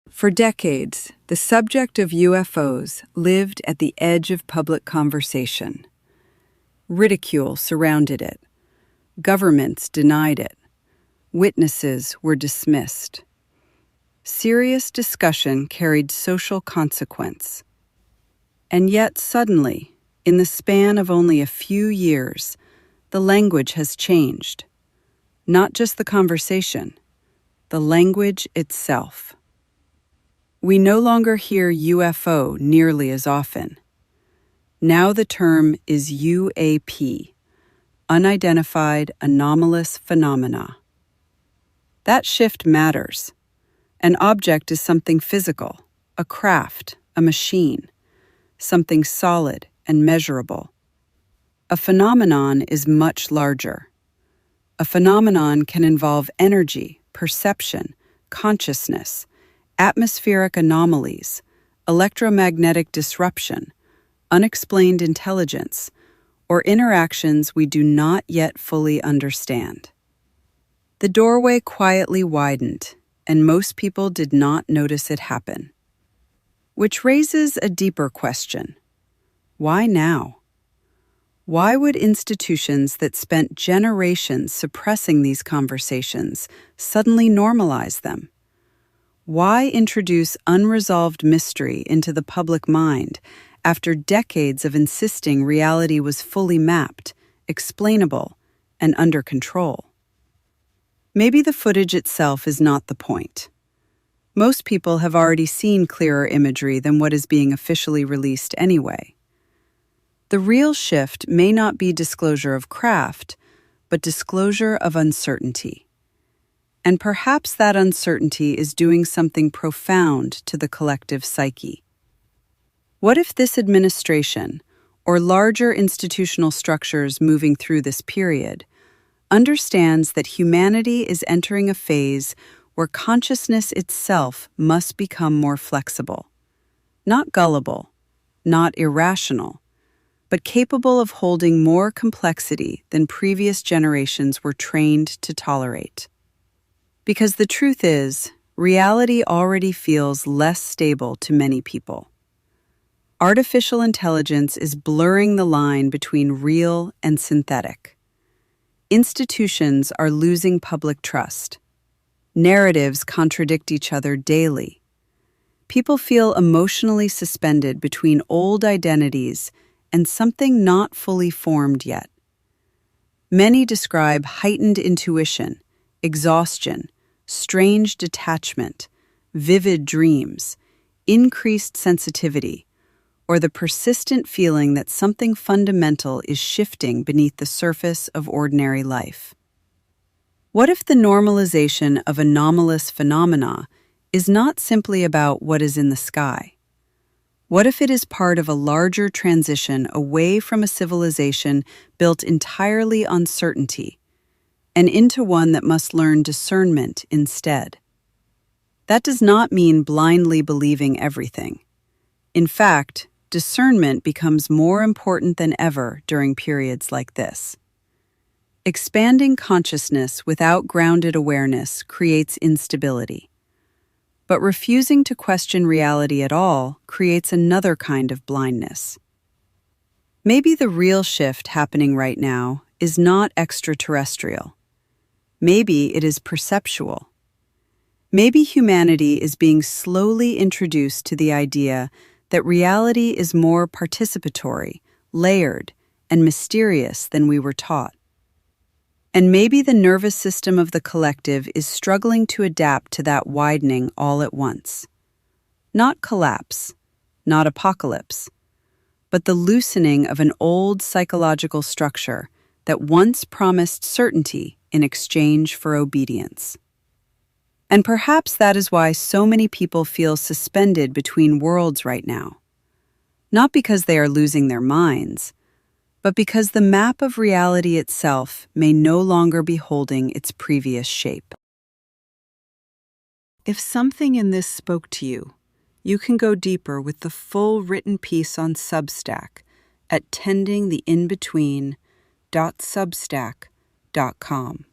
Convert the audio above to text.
For decades, the subject of UFOs lived at the edge of public conversation. Ridicule surrounded it. Governments denied it. Witnesses were dismissed. Serious discussion carried social consequence. And yet suddenly, in the span of only a few years, the language has changed. Not just the conversation, the language itself. We no longer hear UFO nearly as often. Now the term is UAP, unidentified anomalous phenomena. That shift matters. An object is something physical, a craft, a machine, something solid and measurable. A phenomenon is much larger. A phenomenon can involve energy, perception, consciousness, atmospheric anomalies, electromagnetic disruption, unexplained intelligence, or interactions we do not yet fully understand. The doorway quietly widened, and most people did not notice it happen. Which raises a deeper question. Why now? Why would institutions that spent generations suppressing these conversations suddenly normalize them? Why introduce unresolved mystery into the public mind after decades of insisting reality was fully mapped, explainable, and under control? Maybe the footage itself is not the point. Most people have already seen clearer imagery than what is being officially released anyway. The real shift may not be disclosure of craft, but disclosure of uncertainty. And perhaps that uncertainty is doing something profound to the collective psyche. What if this administration, or larger institutional structures moving through this period, understands that humanity is entering a phase where consciousness itself must become more flexible, not gullible, not irrational, but capable of holding more complexity than previous generations were trained to tolerate? Because the truth is, reality already feels less stable to many people. Artificial intelligence is blurring the line between real and synthetic. Institutions are losing public trust. Narratives contradict each other daily. People feel emotionally suspended between old identities and something not fully formed yet. Many describe heightened intuition, exhaustion, strange detachment, vivid dreams, increased sensitivity, or the persistent feeling that something fundamental is shifting beneath the surface of ordinary life. What if the normalization of anomalous phenomena is not simply about what is in the sky? What if it is part of a larger transition away from a civilization built entirely on certainty, and into one that must learn discernment instead? That does not mean blindly believing everything. In fact, discernment becomes more important than ever during periods like this. Expanding consciousness without grounded awareness creates instability. But refusing to question reality at all creates another kind of blindness. Maybe the real shift happening right now is not extraterrestrial. Maybe it is perceptual. Maybe humanity is being slowly introduced to the idea that reality is more participatory, layered, and mysterious than we were taught. And maybe the nervous system of the collective is struggling to adapt to that widening all at once. Not collapse, not apocalypse, but the loosening of an old psychological structure that once promised certainty in exchange for obedience. And perhaps that is why so many people feel suspended between worlds right now. Not because they are losing their minds, but because the map of reality itself may no longer be holding its previous shape. If something in this spoke to you, you can go deeper with the full written piece on Substack at tendingtheinbetween.substack.com.